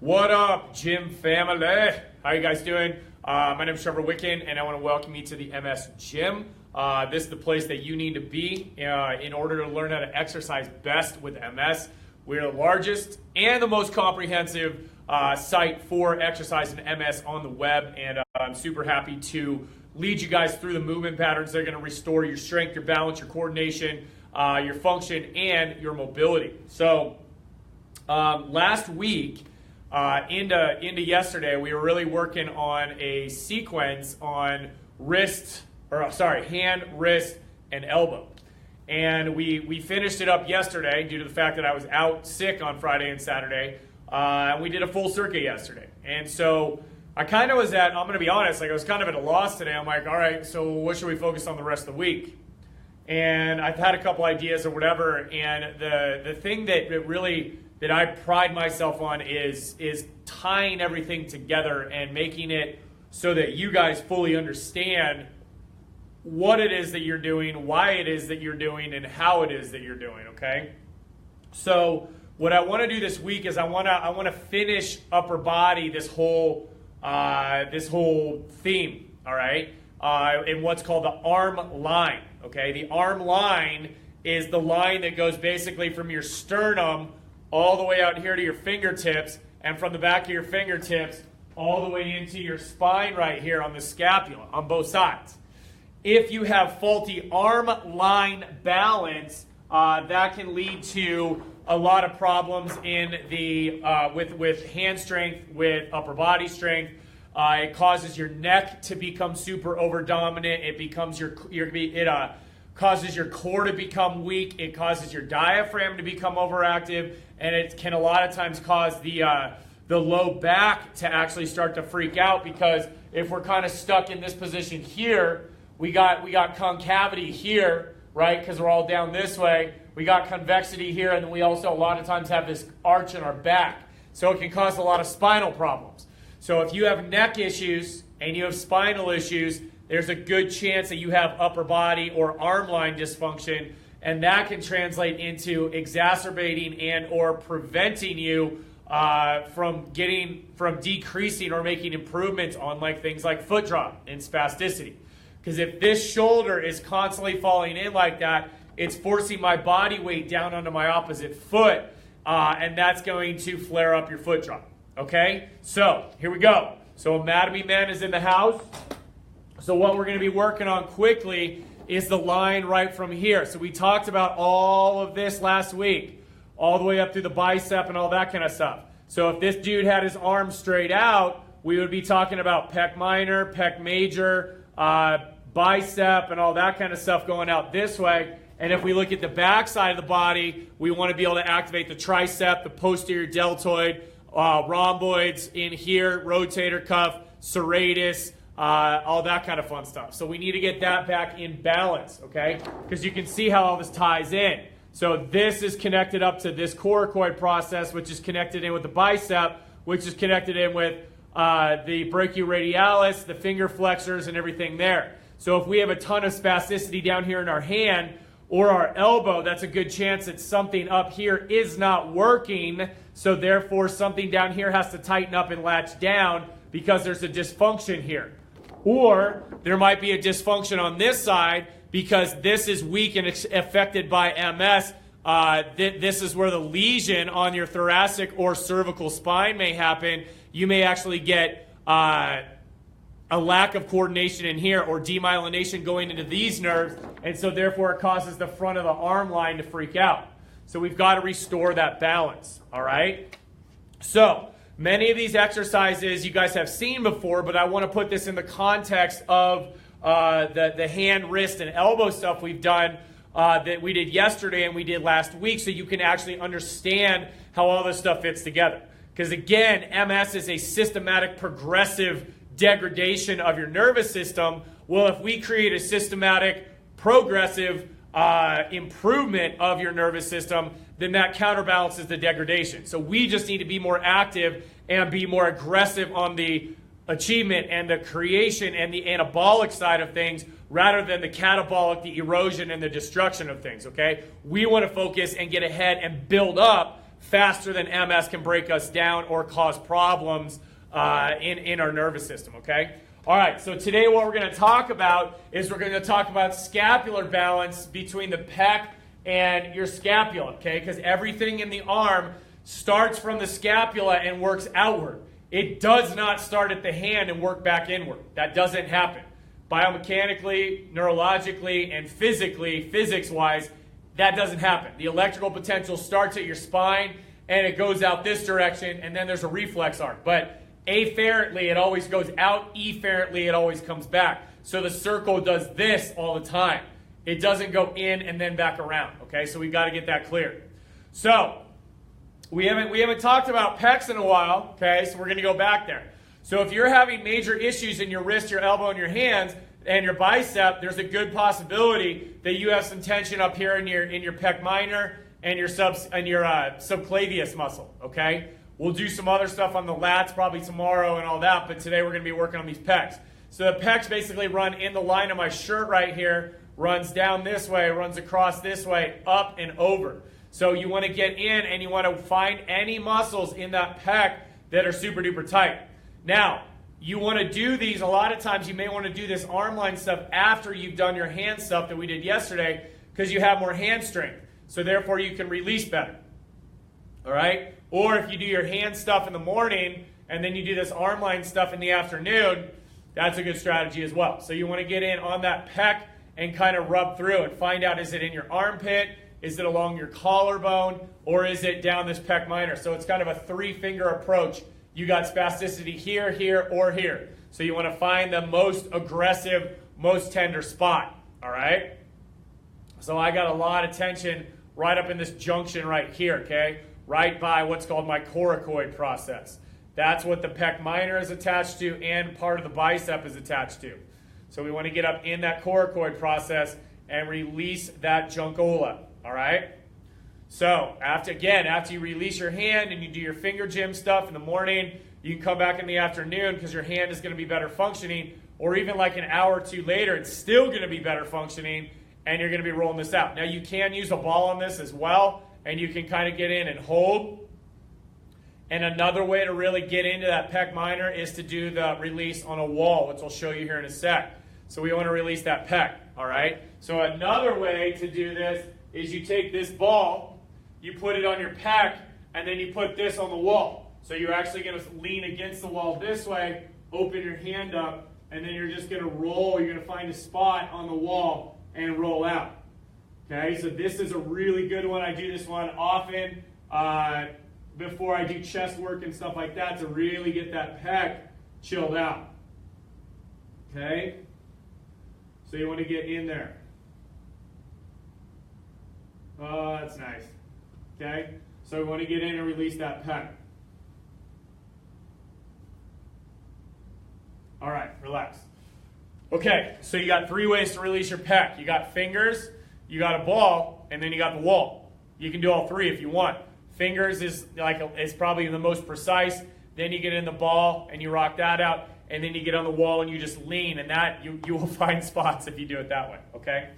What up, gym family? How you guys doing? My name is Trevor Wicken, and I want to welcome you to the MS Gym. This is the place that you need to be in order to learn how to exercise best with MS. We're the largest and the most comprehensive site for exercise in MS on the web, and I'm super happy to lead you guys through the movement patterns that are going to restore your strength, your balance, your coordination, your function, and your mobility. So last week, into yesterday, we were really working on a sequence on hand, wrist, and elbow. And we finished it up yesterday due to the fact that I was out sick on Friday and Saturday. And we did a full circuit yesterday. And so I kind of was I'm going to be honest, I was kind of at a loss today. I'm like, all right, so what should we focus on the rest of the week? And I've had a couple ideas or whatever. And the thing that I pride myself on is tying everything together and making it so that you guys fully understand what it is that you're doing, why it is that you're doing, and how it is that you're doing, okay? So what I want to do this week is I want to finish upper body this whole theme, all right? In what's called the arm line, okay? The arm line is the line that goes basically from your sternum all the way out here to your fingertips, and from the back of your fingertips all the way into your spine right here on the scapula on both sides. If you have faulty arm line balance, that can lead to a lot of problems in the with hand strength, with upper body strength. It causes your neck to become super over dominant. It becomes causes your core to become weak. It causes your diaphragm to become overactive, and it can a lot of times cause the low back to actually start to freak out, because if we're kind of stuck in this position here, we got concavity here, right? Because we're all down this way. We got convexity here, and then we also a lot of times have this arch in our back. So it can cause a lot of spinal problems. So if you have neck issues and you have spinal issues, there's a good chance that you have upper body or arm line dysfunction, and that can translate into exacerbating and or preventing you from decreasing or making improvements on things like foot drop and spasticity. Because if this shoulder is constantly falling in like that, it's forcing my body weight down onto my opposite foot, and that's going to flare up your foot drop. Okay? So, here we go. So, Anatomy Man is in the house. So, what we're going to be working on quickly is the line right from here. So, we talked about all of this last week, all the way up through the bicep and all that kind of stuff. So, if this dude had his arms straight out, we would be talking about pec minor, pec major, bicep, and all that kind of stuff going out this way. And if we look at the back side of the body, we want to be able to activate the tricep, the posterior deltoid, rhomboids in here, rotator cuff, serratus, all that kind of fun stuff. So we need to get that back in balance, okay? Because you can see how all this ties in. So this is connected up to this coracoid process, which is connected in with the bicep, which is connected in with the brachioradialis, the finger flexors, and everything there. So if we have a ton of spasticity down here in our hand or our elbow, that's a good chance that something up here is not working. So therefore, something down here has to tighten up and latch down because there's a dysfunction here. Or there might be a dysfunction on this side because this is weak and affected by MS. This is where the lesion on your thoracic or cervical spine may happen. You may actually get a lack of coordination in here or demyelination going into these nerves, and so therefore it causes the front of the arm line to freak out. So we've got to restore that balance, all right? So many of these exercises you guys have seen before, but I want to put this in the context of the hand, wrist, and elbow stuff we've done that we did yesterday and we did last week, so you can actually understand how all this stuff fits together. Because again, MS is a systematic progressive degradation of your nervous system. Well, if we create a systematic progressive improvement of your nervous system, then that counterbalances the degradation. So we just need to be more active and be more aggressive on the achievement and the creation and the anabolic side of things rather than the catabolic, the erosion, and the destruction of things, okay? We want to focus and get ahead and build up faster than MS can break us down or cause problems in our nervous system, okay? All right, so today what we're going to talk about is we're going to talk about scapular balance between the pec and your scapula, okay? Because everything in the arm starts from the scapula and works outward. It does not start at the hand and work back inward. That doesn't happen. Biomechanically, neurologically, and physically, physics-wise, that doesn't happen. The electrical potential starts at your spine and it goes out this direction, and then there's a reflex arc. But afferently, it always goes out. Efferently, it always comes back. So the circle does this all the time. It doesn't go in and then back around. Okay, so we've got to get that clear. So we haven't talked about pecs in a while. Okay, so we're going to go back there. So if you're having major issues in your wrist, your elbow, and your hands, and your bicep, there's a good possibility that you have some tension up here in your pec minor and your subclavius muscle. Okay. We'll do some other stuff on the lats probably tomorrow and all that, but today we're going to be working on these pecs. So the pecs basically run in the line of my shirt right here, runs down this way, runs across this way, up and over. So you want to get in and you want to find any muscles in that pec that are super duper tight. Now, you want to do these, a lot of times you may want to do this arm line stuff after you've done your hand stuff that we did yesterday because you have more hand strength. So therefore you can release better. All right? Or if you do your hand stuff in the morning and then you do this arm line stuff in the afternoon, that's a good strategy as well. So you want to get in on that pec and kind of rub through and find out, is it in your armpit, is it along your collarbone, or is it down this pec minor? So it's kind of a three-finger approach. You got spasticity here, here, or here. So you want to find the most aggressive, most tender spot. All right? So I got a lot of tension right up in this junction right here, okay? Right by what's called my coracoid process. That's what the pec minor is attached to and part of the bicep is attached to. So we want to get up in that coracoid process and release that juncola, all right? So after you release your hand and you do your finger gym stuff in the morning, you can come back in the afternoon because your hand is going to be better functioning, or even like an hour or two later, it's still going to be better functioning, and you're going to be rolling this out. Now you can use a ball on this as well, and you can kind of get in and hold. And another way to really get into that pec minor is to do the release on a wall, which I'll show you here in a sec. So we want to release that pec, all right? So another way to do this is you take this ball, you put it on your pec, and then you put this on the wall. So you're actually going to lean against the wall this way, open your hand up, and then you're just going to roll. You're going to find a spot on the wall and roll out. Okay, so this is a really good one. I do this one often before I do chest work and stuff like that to really get that pec chilled out. Okay, so you want to get in there. Oh, that's nice. Okay, so we want to get in and release that pec. All right, relax. Okay, so you got three ways to release your pec. You got fingers, you got a ball, and then you got the wall. You can do all three if you want. Fingers is probably the most precise. Then you get in the ball and you rock that out, and then you get on the wall and you just lean, and that you will find spots if you do it that way. Okay.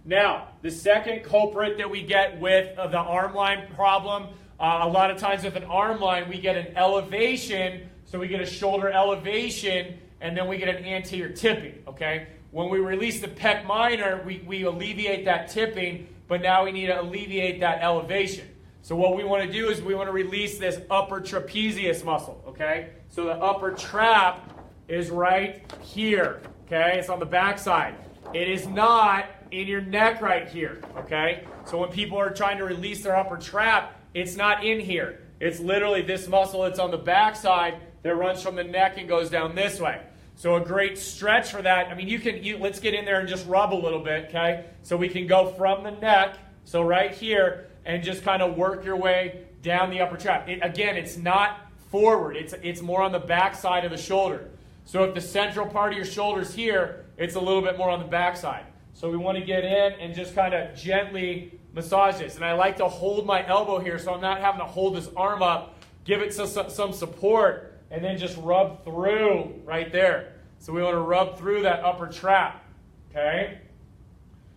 Now the second culprit that we get with the arm line problem, a lot of times with an arm line we get an elevation, so we get a shoulder elevation, and then we get an anterior tipping. Okay. When we release the pec minor, we alleviate that tipping, but now we need to alleviate that elevation. So what we want to do is we want to release this upper trapezius muscle, okay? So the upper trap is right here, okay? It's on the back side. It is not in your neck right here, okay? So when people are trying to release their upper trap, it's not in here. It's literally this muscle that's on the back side that runs from the neck and goes down this way. So a great stretch for that, I mean, let's get in there and just rub a little bit, okay? So we can go from the neck, so right here, and just kind of work your way down the upper trap. Again, it's not forward. It's more on the back side of the shoulder. So if the central part of your shoulder is here, it's a little bit more on the back side. So we want to get in and just kind of gently massage this. And I like to hold my elbow here so I'm not having to hold this arm up, give it some support, and then just rub through right there. So we want to rub through that upper trap, okay?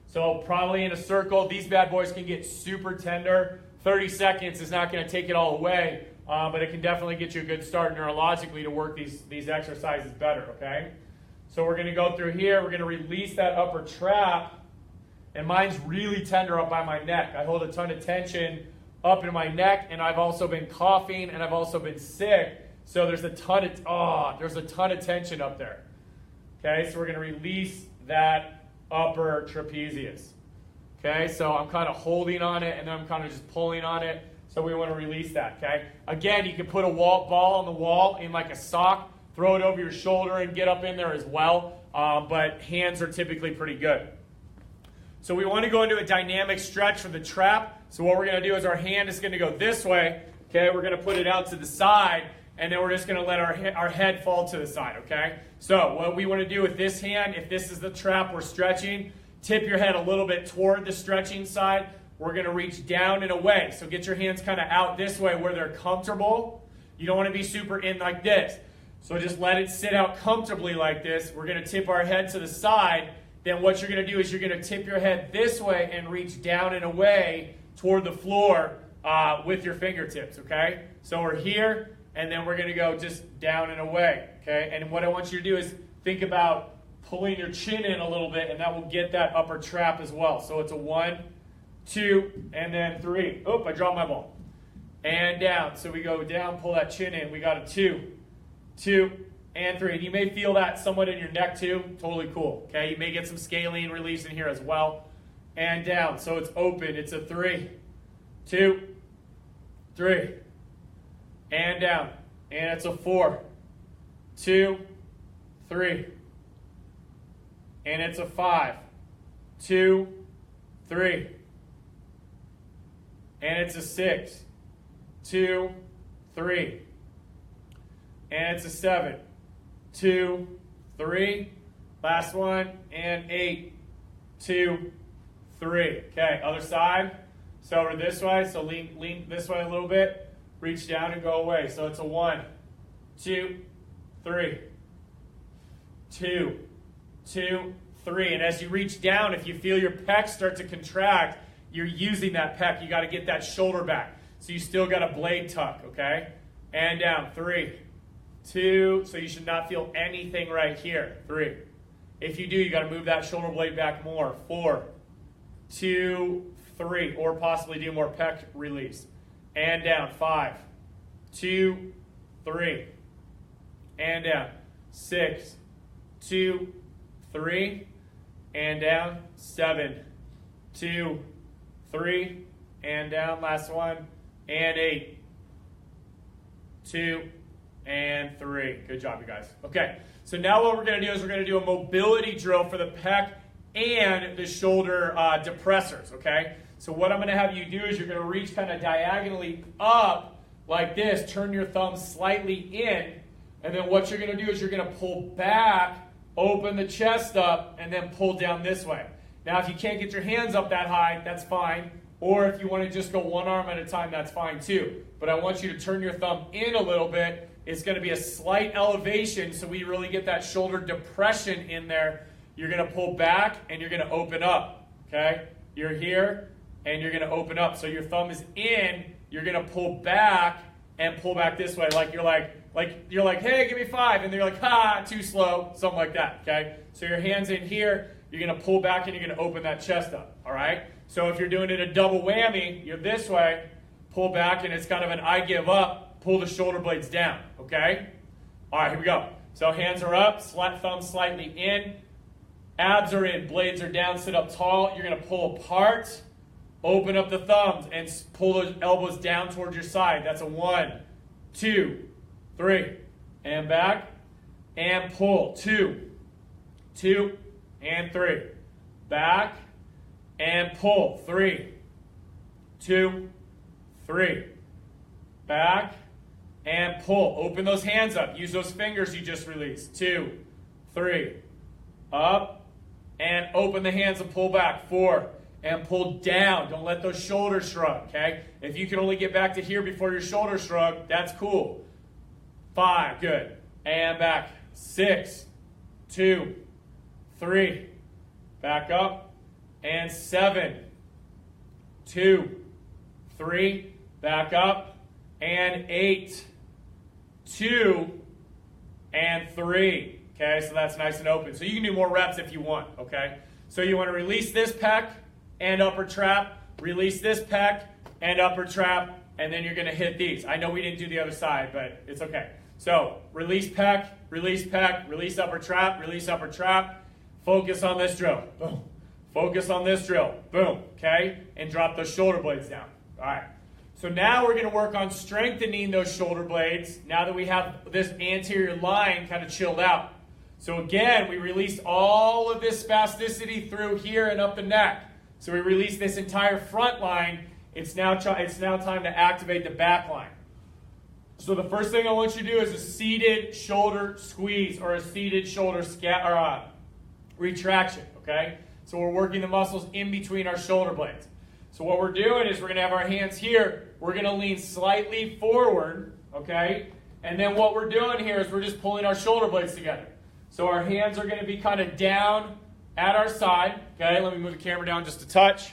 So probably in a circle, these bad boys can get super tender 30 seconds is not going to take it all away, but it can definitely get you a good start neurologically to work these exercises better, okay? So we're going to go through here. We're going to release that upper trap, and mine's really tender up by my neck. I hold a ton of tension up in my neck, and I've also been coughing, and I've also been sick, so there's a ton of tension up there. Okay, so we're going to release that upper trapezius. Okay, so I'm kind of holding on it, and then I'm kind of just pulling on it. So we want to release that, okay? Again, you can put a ball on the wall in like a sock, throw it over your shoulder and get up in there as well, but hands are typically pretty good. So we want to go into a dynamic stretch for the trap. So what we're going to do is our hand is going to go this way, okay? We're going to put it out to the side, and then we're just going to let our head fall to the side, okay? So what we want to do with this hand, if this is the trap we're stretching, tip your head a little bit toward the stretching side. We're going to reach down and away. So get your hands kind of out this way where they're comfortable. You don't want to be super in like this. So just let it sit out comfortably like this. We're going to tip our head to the side. Then what you're going to do is you're going to tip your head this way and reach down and away toward the floor with your fingertips, okay? So we're here, and then we're going to go just down and away, okay? And what I want you to do is think about pulling your chin in a little bit, and that will get that upper trap as well. So it's a 1, 2, and then 3. Oh, I dropped my ball. And down. So we go down, pull that chin in. We got a 2, 2, and 3. And you may feel that somewhat in your neck too. Totally cool. Okay, you may get some scalene release in here as well. And down. So it's open. It's a 3, 2, 3. And down. And it's a 4, 2, 3. And it's a 5, 2, 3. And it's a 6, 2, 3. And it's a 7, 2, 3. Last one, and 8, 2, 3. Okay, other side. So over this way, so lean this way a little bit. Reach down and go away. So it's a 1, 2, 3. 2, 2, 3. And as you reach down, if you feel your pec start to contract, you're using that pec. You got to get that shoulder back. So you still got a blade tuck, okay? And down. 3, 2. So you should not feel anything right here. 3. If you do, you got to move that shoulder blade back more. 4, 2, 3. Or possibly do more pec release. And down. 5, 2, 3. And down. 6, 2, 3. And down. 7, 2, 3. And down. Last one. And 8, 2, and 3. Good job, you guys. Okay, so now what we're going to do is we're going to do a mobility drill for the pec and the shoulder depressors, okay? So what I'm going to have you do is you're going to reach kind of diagonally up like this, turn your thumb slightly in, and then what you're going to do is you're going to pull back, open the chest up, and then pull down this way. Now, if you can't get your hands up that high, that's fine. Or if you want to just go one arm at a time, that's fine too. But I want you to turn your thumb in a little bit. It's going to be a slight elevation so we really get that shoulder depression in there. You're going to pull back and you're going to open up, okay? You're here and you're going to open up. So your thumb is in, you're going to pull back and pull back this way. Like you're like, hey, give me 5. And they're like, ha, too slow, something like that, okay? So your hand's in here, you're going to pull back and you're going to open that chest up, all right? So if you're doing it a double whammy, you're this way, pull back, and it's kind of an I give up, pull the shoulder blades down, okay? All right, here we go. So hands are up, thumb slightly in, abs are in, blades are down, sit up tall. You're going to pull apart, open up the thumbs, and pull those elbows down towards your side. That's a 1, 2, 3. And back, and pull. 2, 2, and 3. Back, and pull. 3, 2, 3. Back and pull. Open those hands up. Use those fingers you just released. 2, 3. Up and open the hands and pull back. 4 and pull down. Don't let those shoulders shrug, okay? If you can only get back to here before your shoulders shrug, that's cool. 5, good. And back. 6, 2, 3. Back up. And 7, 2, 3, back up, and 8, 2, and 3. Okay, so that's nice and open. So you can do more reps if you want, okay? So you want to release this pec and upper trap, release this pec and upper trap, and then you're going to hit these. I know we didn't do the other side, but it's okay. So release pec, release upper trap, release upper trap. Focus on this drill. Boom. Focus on this drill. Boom. Okay? And drop those shoulder blades down. All right. So now we're going to work on strengthening those shoulder blades now that we have this anterior line kind of chilled out. So again, we released all of this spasticity through here and up the neck. So we release this entire front line. It's now time to activate the back line. So the first thing I want you to do is a seated shoulder squeeze or a seated shoulder retraction, okay? So we're working the muscles in between our shoulder blades. So what we're doing is we're going to have our hands here. We're going to lean slightly forward, okay? And then what we're doing here is we're just pulling our shoulder blades together. So our hands are going to be kind of down at our side, okay? Let me move the camera down just a touch.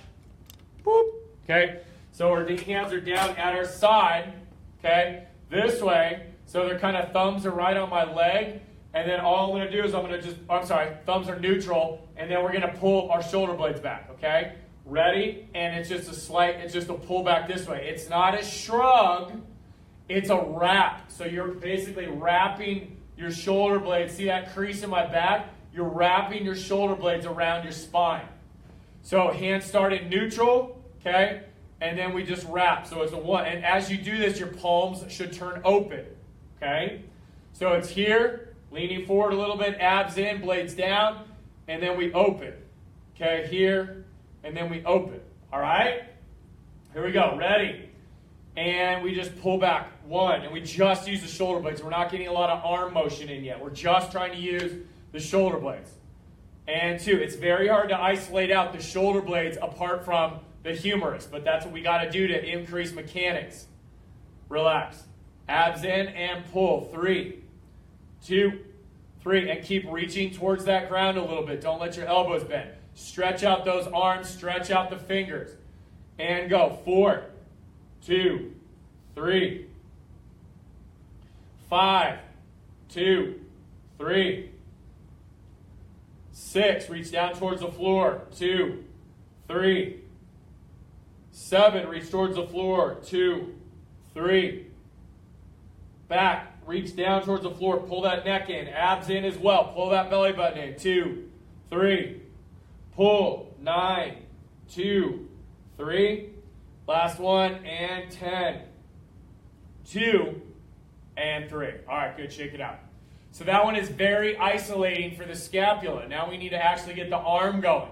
Boop, okay? So our hands are down at our side, okay? This way, so they're kind of thumbs are right on my leg, and then all I'm going to do is thumbs are neutral, and then we're going to pull our shoulder blades back, okay? Ready? And it's just a pull back this way. It's not a shrug, it's a wrap. So you're basically wrapping your shoulder blades. See that crease in my back? You're wrapping your shoulder blades around your spine. So hands start in neutral, okay? And then we just wrap. So it's a 1. And as you do this, your palms should turn open, okay? So it's here, leaning forward a little bit, abs in, blades down, and then we open. Okay, here, and then we open. All right? Here we go. Ready? And we just pull back. 1. And we just use the shoulder blades. We're not getting a lot of arm motion in yet. We're just trying to use the shoulder blades. And 2. It's very hard to isolate out the shoulder blades apart from the humerus, but that's what we got to do to increase mechanics. Relax. Abs in and pull. 3, 2, 3. And keep reaching towards that ground a little bit. Don't let your elbows bend. Stretch out those arms. Stretch out the fingers. And go. 4, 2, 3, 5, 2, 3, 6. Reach down towards the floor. 2, 3, 7. Reach towards the floor. 2, 3. Back. Reach down towards the floor. Pull that neck in. Abs in as well. Pull that belly button in. 2, 3. Pull. 9, 2, 3. Last one. And 10, 2, and 3. All right, good. Shake it out. So that one is very isolating for the scapula. Now we need to actually get the arm going.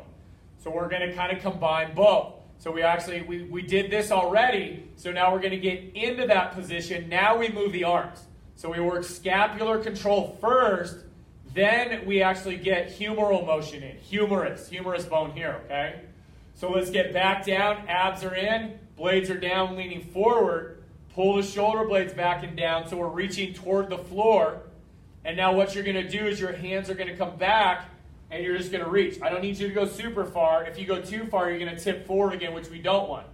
So we're going to kind of combine both. So we did this already, so now we're going to get into that position. Now we move the arms. So we work scapular control first, then we actually get humeral motion in. Humerus bone here, okay? So let's get back down, abs are in, blades are down, leaning forward, pull the shoulder blades back and down so we're reaching toward the floor. And now what you're going to do is your hands are going to come back and you're just going to reach. I don't need you to go super far. If you go too far, you're going to tip forward again, which we don't want.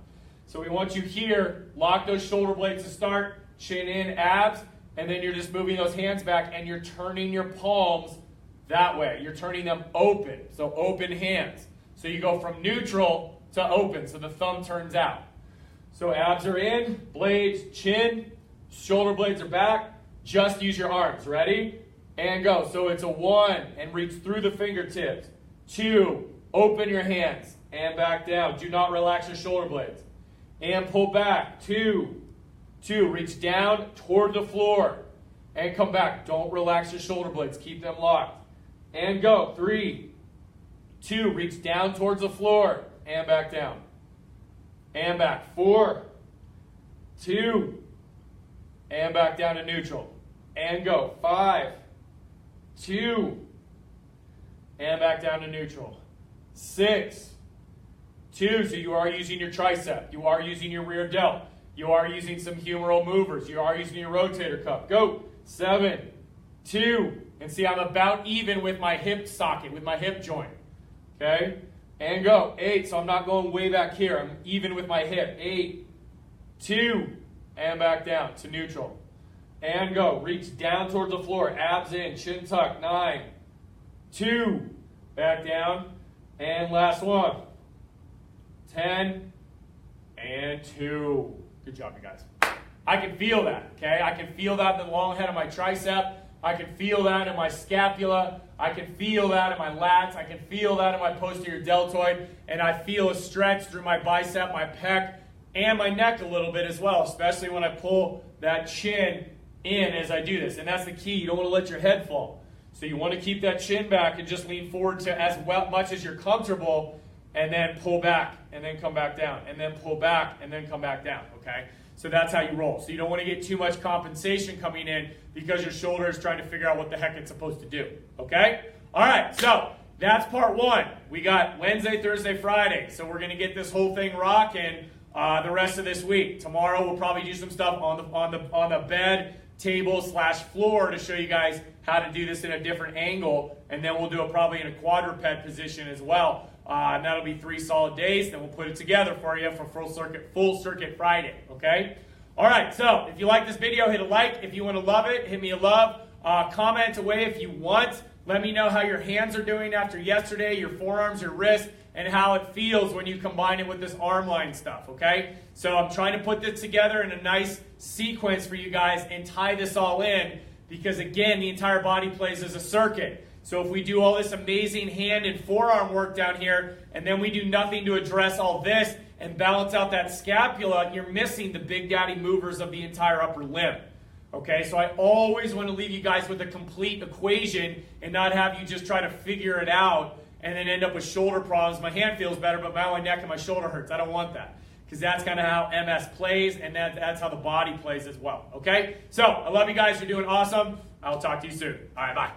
So we want you here, lock those shoulder blades to start, chin in, abs, and then you're just moving those hands back and you're turning your palms that way. You're turning them open, so open hands. So you go from neutral to open, so the thumb turns out. So abs are in, blades, chin, shoulder blades are back. Just use your arms. Ready? And go. So it's a 1, and reach through the fingertips. 2, open your hands and back down. Do not relax your shoulder blades. And pull back. 2, reach down toward the floor and come back. Don't relax your shoulder blades. Keep them locked. And go. 3, 2, reach down towards the floor and back down. And back. 4, 2, and back down to neutral. And go. 5, 2, and back down to neutral. 6, 2, so you are using your tricep. You are using your rear delt. You are using some humeral movers. You are using your rotator cuff. Go. 7, 2, and see I'm about even with my hip socket, with my hip joint. Okay? And go. 8, so I'm not going way back here. I'm even with my hip. 8, 2, and back down to neutral. And go. Reach down towards the floor. Abs in. Chin tuck. 9, 2. Back down. And last one. 10 and 2. Good job, you guys. I can feel that, okay? I can feel that in the long head of my tricep. I can feel that in my scapula. I can feel that in my lats. I can feel that in my posterior deltoid. And I feel a stretch through my bicep, my pec, and my neck a little bit as well, especially when I pull that chin in as I do this. And that's the key. You don't want to let your head fall. So you want to keep that chin back and just lean forward to as much as you're comfortable, and then pull back, and then come back down, and then pull back, and then come back down, okay? So that's how you roll. So you don't want to get too much compensation coming in because your shoulder is trying to figure out what the heck it's supposed to do, okay? All right, so that's part 1. We got Wednesday, Thursday, Friday. So we're going to get this whole thing rocking the rest of this week. Tomorrow we'll probably do some stuff on the bed, table / floor to show you guys how to do this in a different angle, and then we'll do it probably in a quadruped position as well. And that'll be 3 solid days. Then we'll put it together for you for full circuit Friday. Okay. All right. So if you like this video, hit a like. If you want to love it, hit me a love. Comment away if you want. Let me know how your hands are doing after yesterday, your forearms, your wrists, and how it feels when you combine it with this arm line stuff. Okay. So I'm trying to put this together in a nice sequence for you guys and tie this all in, because again, the entire body plays as a circuit. So if we do all this amazing hand and forearm work down here, and then we do nothing to address all this and balance out that scapula, you're missing the big daddy movers of the entire upper limb. Okay, so I always want to leave you guys with a complete equation and not have you just try to figure it out and then end up with shoulder problems. My hand feels better, but my neck and my shoulder hurts. I don't want that, because that's kind of how MS plays, and that's how the body plays as well. Okay, so I love you guys. You're doing awesome. I'll talk to you soon. All right, bye.